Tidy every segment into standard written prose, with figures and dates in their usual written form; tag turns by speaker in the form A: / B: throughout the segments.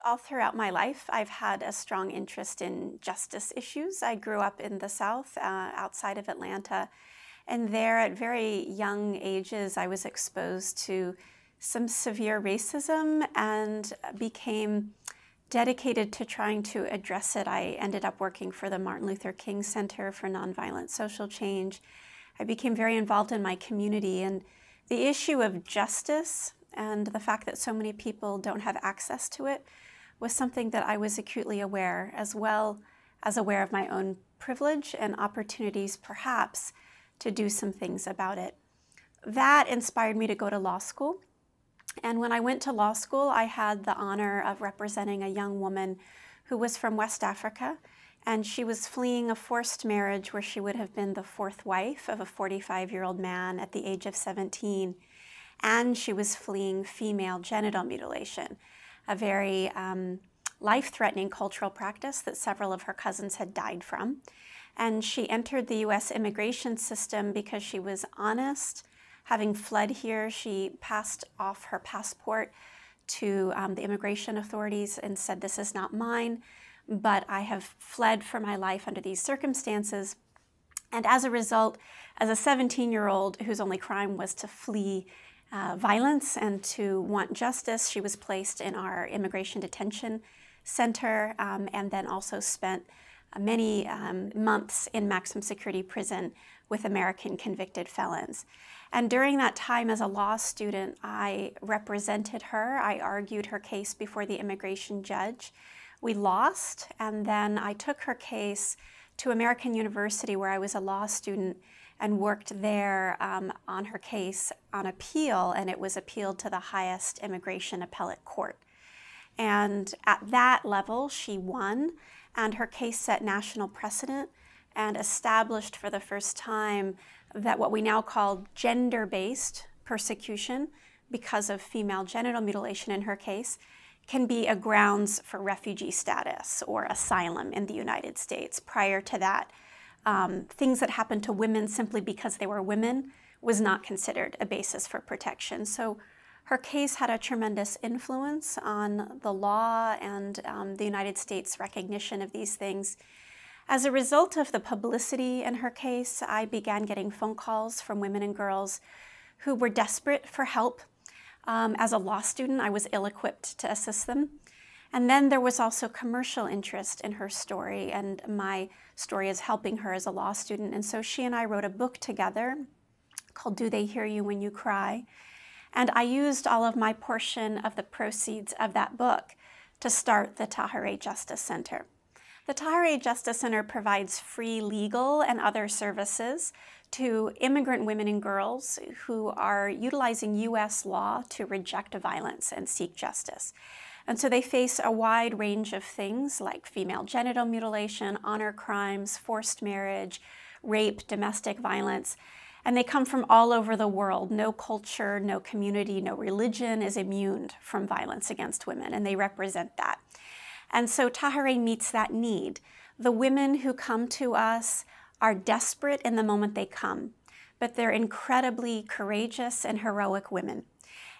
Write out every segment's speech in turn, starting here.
A: All throughout my life, I've had a strong interest in justice issues. I grew up in the South, outside of Atlanta, and there at very young ages, I was exposed to some severe racism and became dedicated to trying to address it. I ended up working for the Martin Luther King Center for Nonviolent Social Change. I became very involved in my community, and the issue of justice and the fact that so many people don't have access to it was something that I was acutely aware, as well as aware of my own privilege and opportunities perhaps to do some things about it. That inspired me to go to law school. And when I went to law school, I had the honor of representing a young woman who was from West Africa, and she was fleeing a forced marriage where she would have been the fourth wife of a 45-year-old man at the age of 17. And she was fleeing female genital mutilation, a very life-threatening cultural practice that several of her cousins had died from. And she entered the U.S. immigration system because she was honest. Having fled here, she passed off her passport to the immigration authorities and said, "This is not mine, but I have fled for my life under these circumstances." And as a result, as a 17-year-old whose only crime was to flee violence and to want justice, she was placed in our immigration detention center and then also spent many months in maximum security prison with American convicted felons. And during that time as a law student, I represented her. I argued her case before the immigration judge. We lost, and then I took her case to American University, where I was a law student, and worked there on her case on appeal, and it was appealed to the highest immigration appellate court. And at that level, she won, and her case set national precedent and established for the first time that what we now call gender-based persecution because of female genital mutilation in her case can be a grounds for refugee status or asylum in the United States. Prior to that, things that happened to women simply because they were women was not considered a basis for protection. So her case had a tremendous influence on the law and the United States' recognition of these things. As a result of the publicity in her case, I began getting phone calls from women and girls who were desperate for help. As a law student, I was ill-equipped to assist them. And then there was also commercial interest in her story, and my story is helping her as a law student. And so she and I wrote a book together called Do They Hear You When You Cry? And I used all of my portion of the proceeds of that book to start the Tahirih Justice Center. The Tahirih Justice Center provides free legal and other services to immigrant women and girls who are utilizing U.S. law to reject violence and seek justice. And so they face a wide range of things like female genital mutilation, honor crimes, forced marriage, rape, domestic violence. And they come from all over the world. No culture, no community, no religion is immune from violence against women, and they represent that. And so Tahirih meets that need. The women who come to us are desperate in the moment they come, but they're incredibly courageous and heroic women.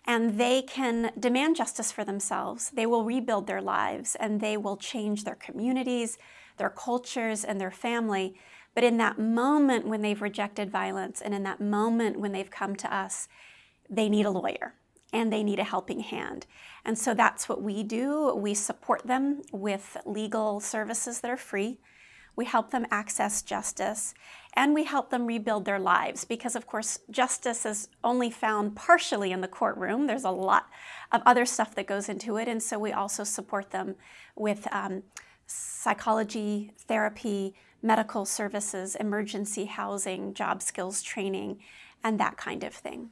A: And they can demand justice for themselves. They will rebuild their lives, and they will change their communities, their cultures, and their family. But in that moment when they've rejected violence, and in that moment when they've come to us, they need a lawyer and they need a helping hand. And so that's what we do. We support them with legal services that are free. We help them access justice, and we help them rebuild their lives because, of course, justice is only found partially in the courtroom. There's a lot of other stuff that goes into it, and so we also support them with psychology, therapy, medical services, emergency housing, job skills training, and that kind of thing.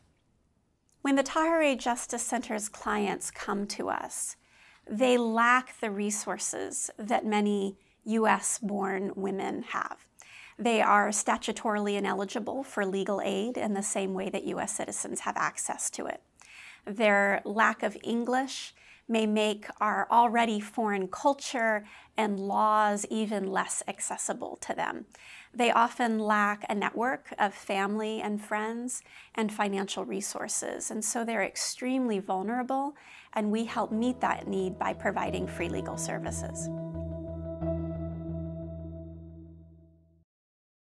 A: When the Tahirih Justice Center's clients come to us, they lack the resources that many U.S.-born women have. They are statutorily ineligible for legal aid in the same way that U.S. citizens have access to it. Their lack of English may make our already foreign culture and laws even less accessible to them. They often lack a network of family and friends and financial resources, and so they're extremely vulnerable, and we help meet that need by providing free legal services.